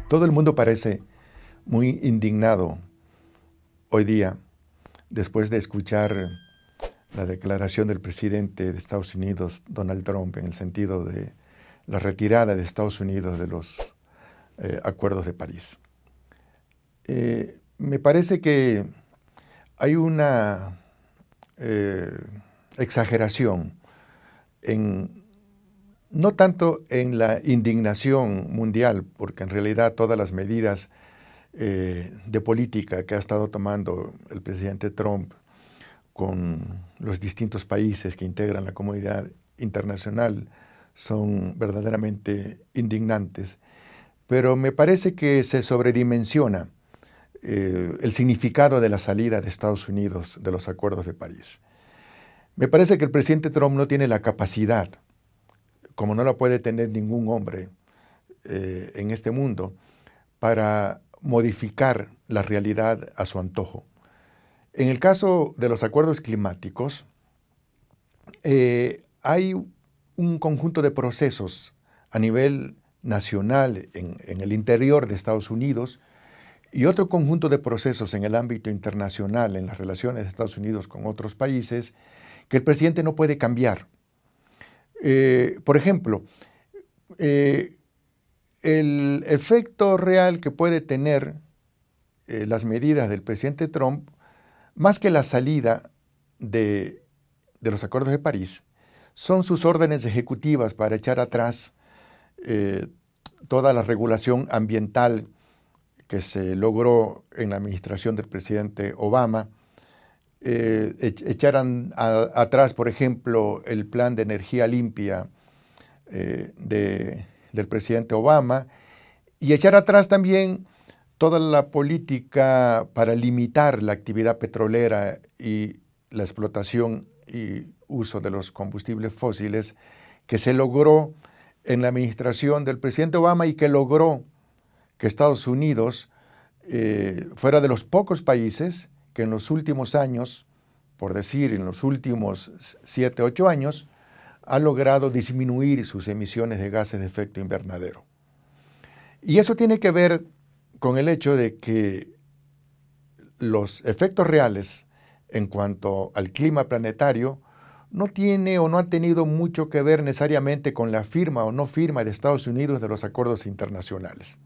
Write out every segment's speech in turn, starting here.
Todo el mundo parece muy indignado hoy día después de escuchar la declaración del presidente de Estados Unidos, Donald Trump, en el sentido de la retirada de Estados Unidos de los acuerdos de París. Me parece que hay una exageración no tanto en la indignación mundial, porque en realidad todas las medidas de política que ha estado tomando el presidente Trump con los distintos países que integran la comunidad internacional son verdaderamente indignantes, pero me parece que se sobredimensiona el significado de la salida de Estados Unidos de los acuerdos de París. Me parece que el presidente Trump no tiene la capacidad, como no la puede tener ningún hombre en este mundo, para modificar la realidad a su antojo. En el caso de los acuerdos climáticos, hay un conjunto de procesos a nivel nacional en el interior de Estados Unidos y otro conjunto de procesos en el ámbito internacional, en las relaciones de Estados Unidos con otros países, que el presidente no puede cambiar. Por ejemplo, el efecto real que puede tener las medidas del presidente Trump, más que la salida de los acuerdos de París, son sus órdenes ejecutivas para echar atrás toda la regulación ambiental que se logró en la administración del presidente Obama, echaran atrás, por ejemplo, el plan de energía limpia del presidente Obama y echar atrás también toda la política para limitar la actividad petrolera y la explotación y uso de los combustibles fósiles que se logró en la administración del presidente Obama y que logró que Estados Unidos fuera de los pocos países que en los últimos años, por decir en los últimos 7, 8 años, ha logrado disminuir sus emisiones de gases de efecto invernadero. Y eso tiene que ver con el hecho de que los efectos reales en cuanto al clima planetario no tiene o no ha tenido mucho que ver necesariamente con la firma o no firma de Estados Unidos de los acuerdos internacionales.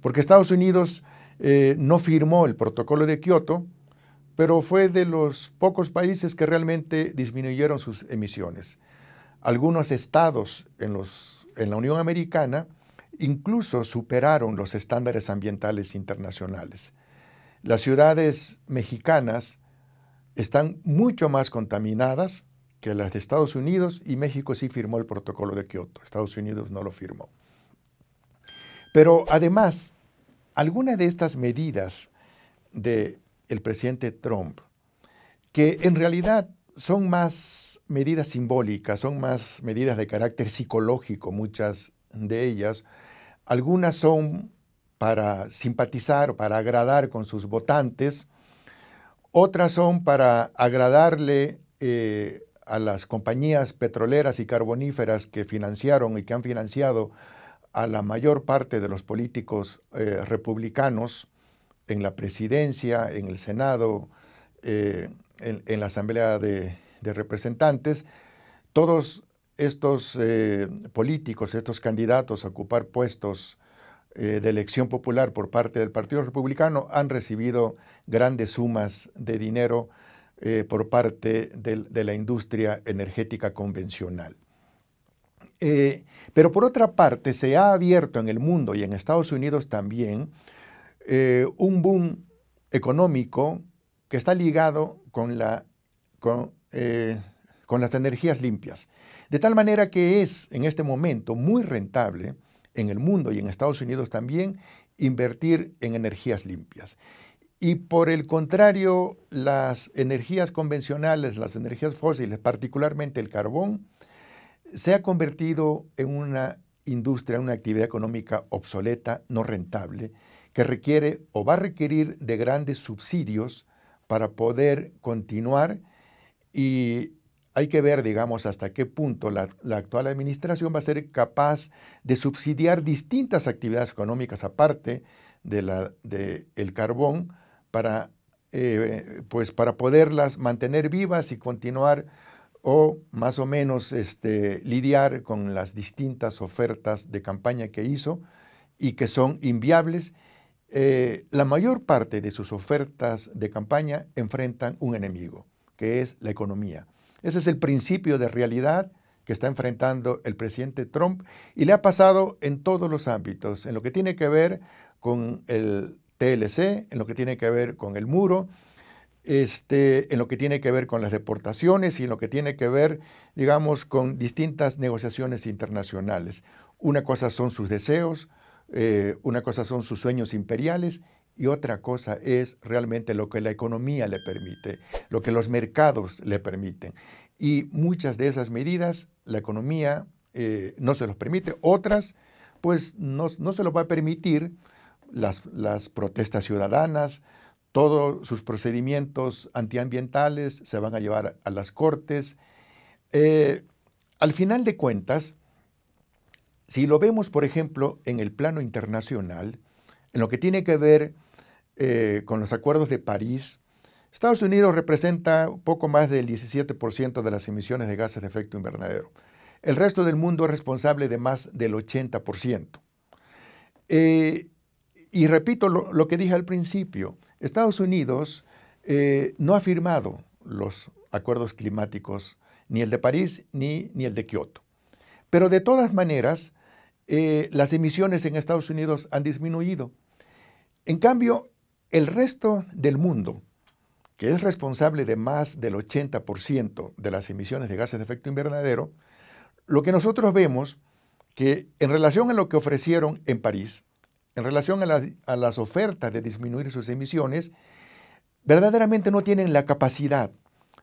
Porque Estados Unidos no firmó el protocolo de Kioto, pero fue de los pocos países que realmente disminuyeron sus emisiones. Algunos estados en la Unión Americana incluso superaron los estándares ambientales internacionales. Las ciudades mexicanas están mucho más contaminadas que las de Estados Unidos y México sí firmó el protocolo de Kioto. Estados Unidos no lo firmó. Pero además, algunas de estas medidas del presidente Trump, que en realidad son más medidas simbólicas, son más medidas de carácter psicológico, muchas de ellas, algunas son para simpatizar, para agradar con sus votantes, otras son para agradarle a las compañías petroleras y carboníferas que financiaron y que han financiado a la mayor parte de los políticos republicanos en la presidencia, en el Senado, en la Asamblea de Representantes. Todos estos políticos, estos candidatos a ocupar puestos de elección popular por parte del Partido Republicano han recibido grandes sumas de dinero por parte de la industria energética convencional. Pero por otra parte, se ha abierto en el mundo y en Estados Unidos también un boom económico que está ligado con las energías limpias. De tal manera que es en este momento muy rentable en el mundo y en Estados Unidos también invertir en energías limpias. Y por el contrario, las energías convencionales, las energías fósiles, particularmente el carbón, se ha convertido en una industria, una actividad económica obsoleta, no rentable, que requiere o va a requerir de grandes subsidios para poder continuar y hay que ver, digamos, hasta qué punto la actual administración va a ser capaz de subsidiar distintas actividades económicas aparte del carbón para, pues para poderlas mantener vivas y continuar o más o menos lidiar con las distintas ofertas de campaña que hizo y que son inviables. La mayor parte de sus ofertas de campaña enfrentan un enemigo, que es la economía. Ese es el principio de realidad que está enfrentando el presidente Trump y le ha pasado en todos los ámbitos, en lo que tiene que ver con el TLC, en lo que tiene que ver con el muro, en lo que tiene que ver con las deportaciones y en lo que tiene que ver, digamos, con distintas negociaciones internacionales. Una cosa son sus deseos, una cosa son sus sueños imperiales y otra cosa es realmente lo que la economía le permite, lo que los mercados le permiten. Y muchas de esas medidas la economía no se los permite, otras pues no se los va a permitir las protestas ciudadanas, todos sus procedimientos antiambientales se van a llevar a las cortes. Al final de cuentas, si lo vemos, por ejemplo, en el plano internacional, en lo que tiene que ver con los acuerdos de París, Estados Unidos representa un poco más del 17% de las emisiones de gases de efecto invernadero. El resto del mundo es responsable de más del 80%. Y repito lo que dije al principio, Estados Unidos no ha firmado los acuerdos climáticos, ni el de París ni el de Kioto. Pero de todas maneras, las emisiones en Estados Unidos han disminuido. En cambio, el resto del mundo, que es responsable de más del 80% de las emisiones de gases de efecto invernadero, lo que nosotros vemos que en relación a lo que ofrecieron en París, en relación a las ofertas de disminuir sus emisiones, verdaderamente no tienen la capacidad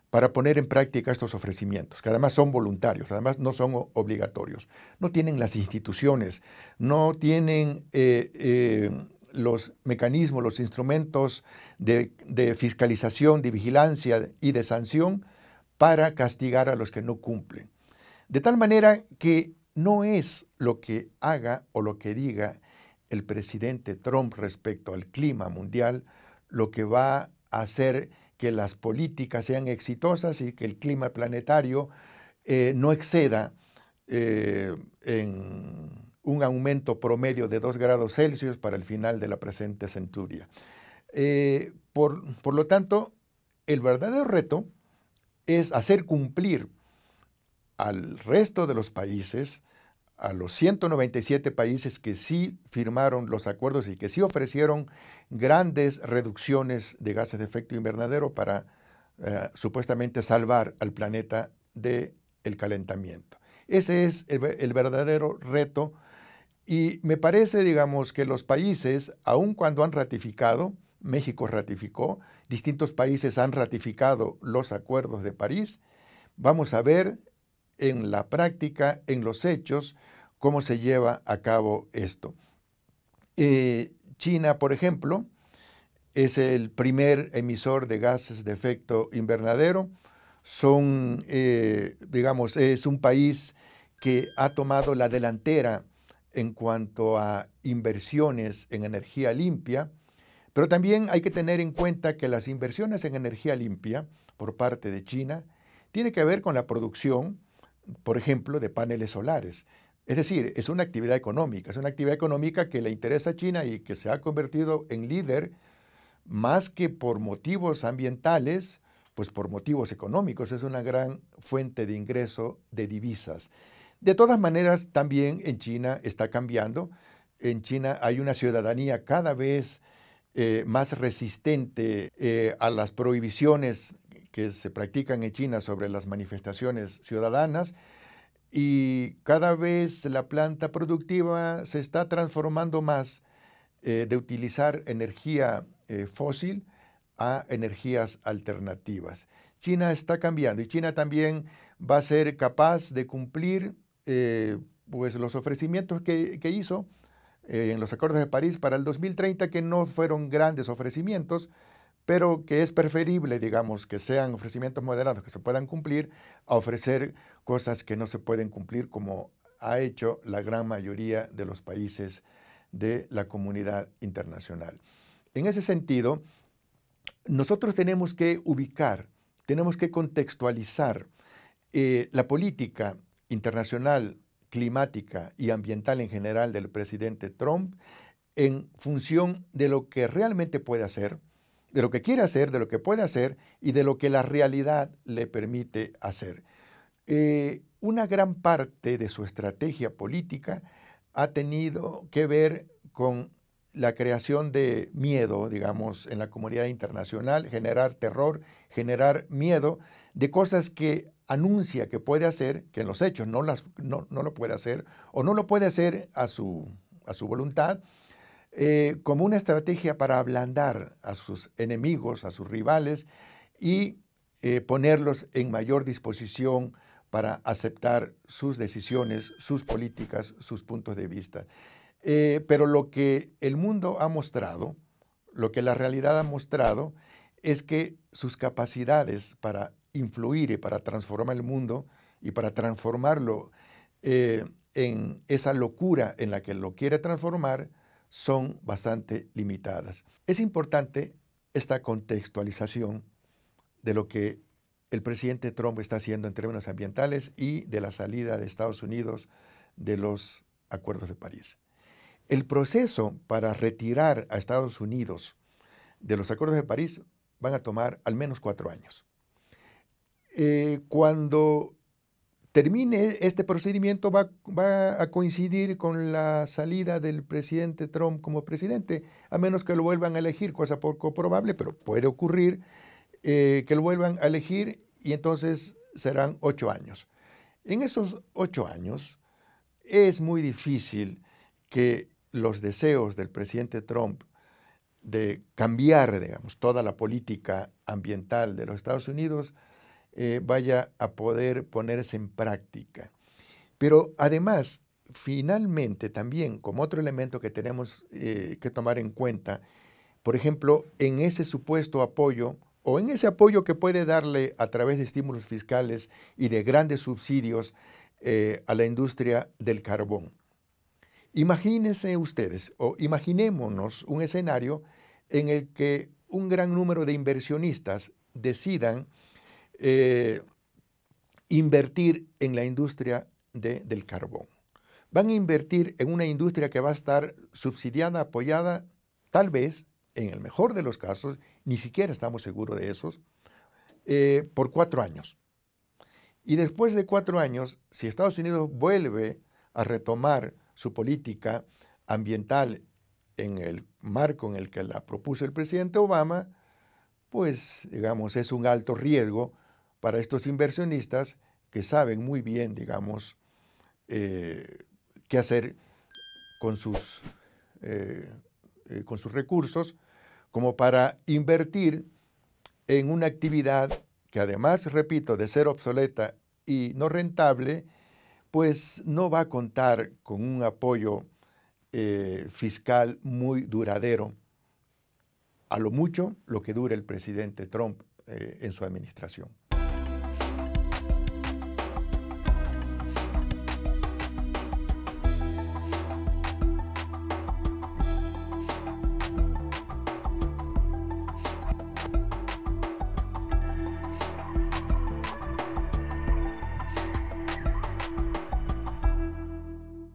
para poner en práctica estos ofrecimientos, que además son voluntarios, además no son obligatorios. No tienen las instituciones, no tienen los mecanismos, los instrumentos de fiscalización, de vigilancia y de sanción para castigar a los que no cumplen. De tal manera que no es lo que haga o lo que diga el presidente Trump respecto al clima mundial lo que va a hacer que las políticas sean exitosas y que el clima planetario no exceda en un aumento promedio de 2 grados Celsius para el final de la presente centuria. Por lo tanto, el verdadero reto es hacer cumplir al resto de los países, a los 197 países que sí firmaron los acuerdos y que sí ofrecieron grandes reducciones de gases de efecto invernadero para supuestamente salvar al planeta del calentamiento. Ese es el verdadero reto y me parece, digamos, que los países, aun cuando han ratificado, México ratificó, distintos países han ratificado los acuerdos de París, vamos a ver en la práctica, en los hechos, cómo se lleva a cabo esto. China, por ejemplo, es el primer emisor de gases de efecto invernadero. Digamos, es un país que ha tomado la delantera en cuanto a inversiones en energía limpia, pero también hay que tener en cuenta que las inversiones en energía limpia por parte de China tienen que ver con la producción, por ejemplo, de paneles solares. Es decir, es una actividad económica que le interesa a China y que se ha convertido en líder más que por motivos ambientales, pues por motivos económicos. Es una gran fuente de ingreso de divisas. De todas maneras, también en China está cambiando. En China hay una ciudadanía cada vez más resistente a las prohibiciones que se practican en China sobre las manifestaciones ciudadanas y cada vez la planta productiva se está transformando más de utilizar energía fósil a energías alternativas. China está cambiando y China también va a ser capaz de cumplir pues los ofrecimientos que hizo en los acuerdos de París para el 2030, que no fueron grandes ofrecimientos, pero que es preferible, digamos, que sean ofrecimientos moderados que se puedan cumplir, a ofrecer cosas que no se pueden cumplir, como ha hecho la gran mayoría de los países de la comunidad internacional. En ese sentido, nosotros tenemos que ubicar, tenemos que contextualizar la política internacional, climática y ambiental en general del presidente Trump en función de lo que realmente puede hacer, de lo que quiere hacer, de lo que puede hacer y de lo que la realidad le permite hacer. Una gran parte de su estrategia política ha tenido que ver con la creación de miedo, digamos, en la comunidad internacional, generar terror, generar miedo de cosas que anuncia que puede hacer, que en los hechos no lo puede hacer, o no lo puede hacer a su voluntad, como una estrategia para ablandar a sus enemigos, a sus rivales, y ponerlos en mayor disposición para aceptar sus decisiones, sus políticas, sus puntos de vista. Pero lo que el mundo ha mostrado, lo que la realidad ha mostrado, es que sus capacidades para influir y para transformar el mundo y para transformarlo en esa locura en la que lo quiere transformar, son bastante limitadas. Es importante esta contextualización de lo que el presidente Trump está haciendo en términos ambientales y de la salida de Estados Unidos de los acuerdos de París. El proceso para retirar a Estados Unidos de los acuerdos de París van a tomar al menos 4 años. Cuando termine este procedimiento va a coincidir con la salida del presidente Trump como presidente, a menos que lo vuelvan a elegir, cosa poco probable, pero puede ocurrir que lo vuelvan a elegir y entonces serán 8 años. En esos 8 años es muy difícil que los deseos del presidente Trump de cambiar, digamos, toda la política ambiental de los Estados Unidos vaya a poder ponerse en práctica. Pero además, finalmente también, como otro elemento que tenemos que tomar en cuenta, por ejemplo, en ese supuesto apoyo o en ese apoyo que puede darle a través de estímulos fiscales y de grandes subsidios a la industria del carbón. Imagínense ustedes, o imaginémonos un escenario en el que un gran número de inversionistas decidan invertir en la industria del carbón. Van a invertir en una industria que va a estar subsidiada, apoyada, tal vez, en el mejor de los casos, ni siquiera estamos seguros de esos, por 4 años. Y después de 4 años, si Estados Unidos vuelve a retomar su política ambiental en el marco en el que la propuso el presidente Obama, pues, digamos, es un alto riesgo para estos inversionistas que saben muy bien, digamos, qué hacer con sus recursos, como para invertir en una actividad que además, repito, de ser obsoleta y no rentable, pues no va a contar con un apoyo fiscal muy duradero, a lo mucho lo que dure el presidente Trump en su administración.